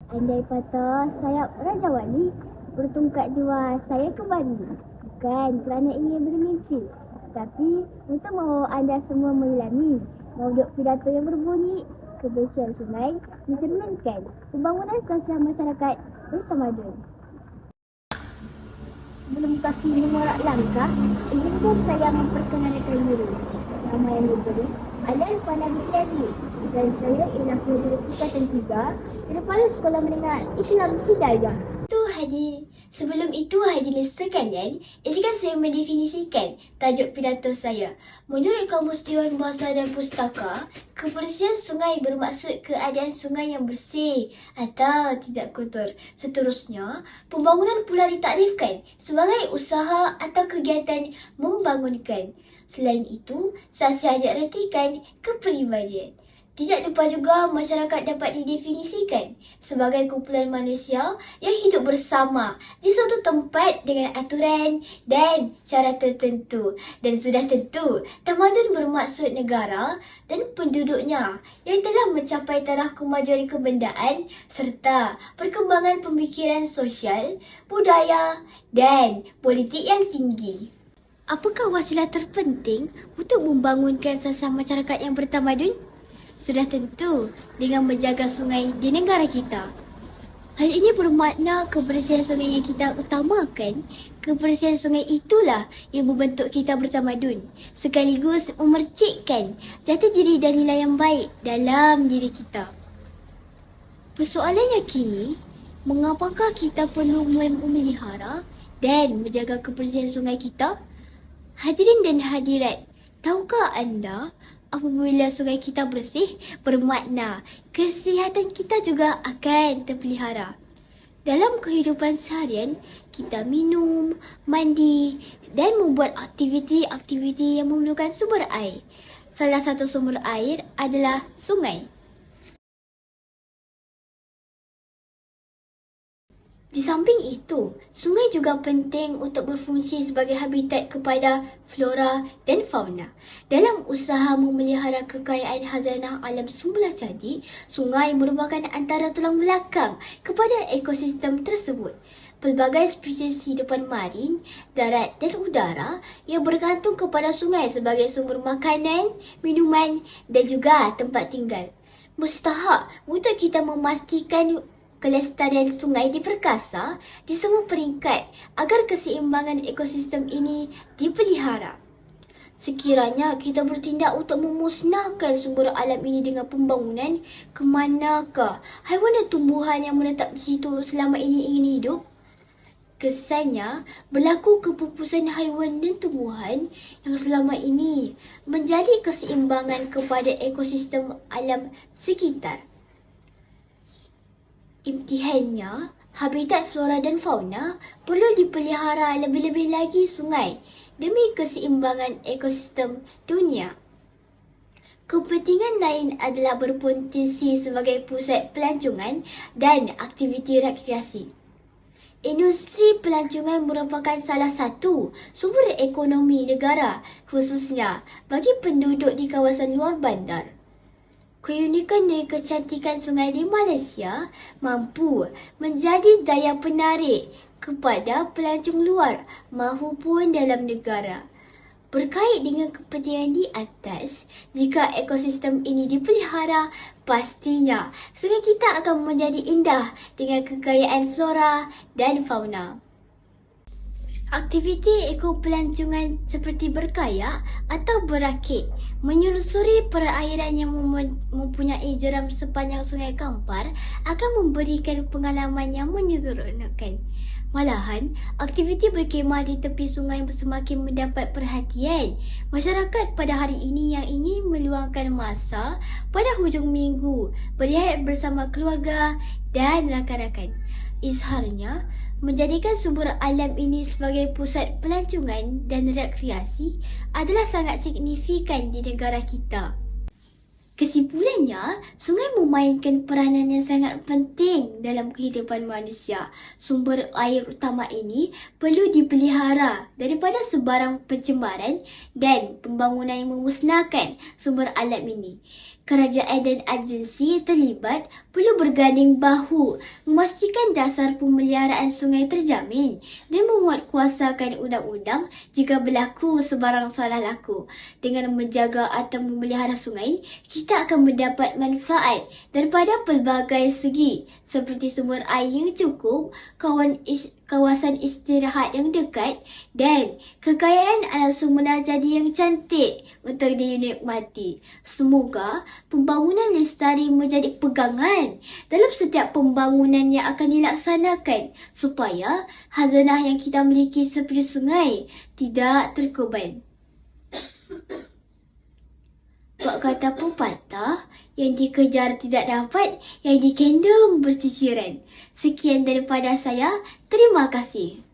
Andai patah sayap Raja Wali, bertungkat jiwa saya kembali. Bukan kerana ingin bermimpi, tapi untuk mahu anda semua menyelami mauduk pidato yang berbunyi kebersihan sungai mencerminkan pembangunan sosial masyarakat bertamadun. Sebelum kaki mengorak langkah, izinkan saya memperkenalkan diri. Nama yang diberi adalah Fana Binti dan saya ialah pelajar tingkatan 3 daripada Sekolah Menengah Islam Hidayah. Sebelum itu hadirin sekalian, izinkan saya mendefinisikan tajuk pidato saya. Menurut Kamus Dewan Bahasa dan Pustaka, kebersihan sungai bermaksud keadaan sungai yang bersih atau tidak kotor. Seterusnya, pembangunan pula ditakdirkan sebagai usaha atau kegiatan membangunkan. Selain itu, saksi ajak retikan kepribadian. Tidak lupa juga masyarakat dapat didefinisikan sebagai kumpulan manusia yang hidup bersama di suatu tempat dengan aturan dan cara tertentu. Dan sudah tentu, tamadun bermaksud negara dan penduduknya yang telah mencapai taraf kemajuan kebendaan serta perkembangan pemikiran sosial, budaya dan politik yang tinggi. Apakah wasilah terpenting untuk membangunkan sasar masyarakat yang bertamadun? Sudah tentu dengan menjaga sungai di negara kita. Hal ini bermakna kebersihan sungai yang kita utamakan. Kebersihan sungai itulah yang membentuk kita bertamadun, sekaligus memercikkan jati diri dan nilai yang baik dalam diri kita. Persoalannya kini, mengapakah kita perlu memelihara dan menjaga kebersihan sungai kita? Hadirin dan hadirat, tahukah anda apabila sungai kita bersih, bermakna kesihatan kita juga akan terpelihara. Dalam kehidupan seharian, kita minum, mandi dan membuat aktiviti-aktiviti yang memerlukan sumber air. Salah satu sumber air adalah sungai. Di samping itu, sungai juga penting untuk berfungsi sebagai habitat kepada flora dan fauna. Dalam usaha memelihara kekayaan khazanah alam sumber jadi, sungai merupakan antara tulang belakang kepada ekosistem tersebut. Pelbagai spesies hidupan marin, darat dan udara yang bergantung kepada sungai sebagai sumber makanan, minuman dan juga tempat tinggal. Mustahak untuk kita memastikan kelestarian sungai diperkasa di semua peringkat agar keseimbangan ekosistem ini dipelihara. Sekiranya kita bertindak untuk memusnahkan sumber alam ini dengan pembangunan, ke manakah haiwan dan tumbuhan yang menetap di situ selama ini ingin hidup? Kesannya berlaku kepupusan haiwan dan tumbuhan yang selama ini menjadi keseimbangan kepada ekosistem alam sekitar. Imtihannya, habitat flora dan fauna perlu dipelihara lebih-lebih lagi sungai demi keseimbangan ekosistem dunia. Kepentingan lain adalah berpotensi sebagai pusat pelancongan dan aktiviti rekreasi. Industri pelancongan merupakan salah satu sumber ekonomi negara, khususnya bagi penduduk di kawasan luar bandar. Keunikan dan kecantikan sungai di Malaysia mampu menjadi daya penarik kepada pelancong luar maupun dalam negara. Berkait dengan kepentingan di atas, jika ekosistem ini dipelihara, pastinya sungai kita akan menjadi indah dengan kekayaan flora dan fauna. Aktiviti ekopelancongan seperti berkayak atau berakit, menyusuri perairan yang mempunyai jeram sepanjang Sungai Kampar akan memberikan pengalaman yang menyeronokkan. Malahan, aktiviti berkemah di tepi sungai semakin mendapat perhatian masyarakat pada hari ini yang ingin meluangkan masa pada hujung minggu, berehat bersama keluarga dan rakan-rakan. Izharnya, menjadikan sumber alam ini sebagai pusat pelancongan dan rekreasi adalah sangat signifikan di negara kita. Kesimpulannya, sungai memainkan peranan yang sangat penting dalam kehidupan manusia. Sumber air utama ini perlu dipelihara daripada sebarang pencemaran dan pembangunan yang memusnahkan sumber alam ini. kerajaan dan agensi terlibat perlu berganding bahu memastikan dasar pemeliharaan sungai terjamin dan menguatkuasakan undang-undang jika berlaku sebarang salah laku. Dengan menjaga atau memelihara sungai, kita akan mendapat manfaat daripada pelbagai segi seperti sumber air yang cukup, kawasan istirahat yang dekat dan kekayaan alam semula jadi yang cantik untuk dinikmati. Semoga pembangunan lestari menjadi pegangan dalam setiap pembangunan yang akan dilaksanakan supaya khazanah yang kita miliki seperti sungai tidak terkorban. Bak kata pepatah, yang dikejar tidak dapat, yang dikendong berciciran. Sekian daripada saya. Terima kasih.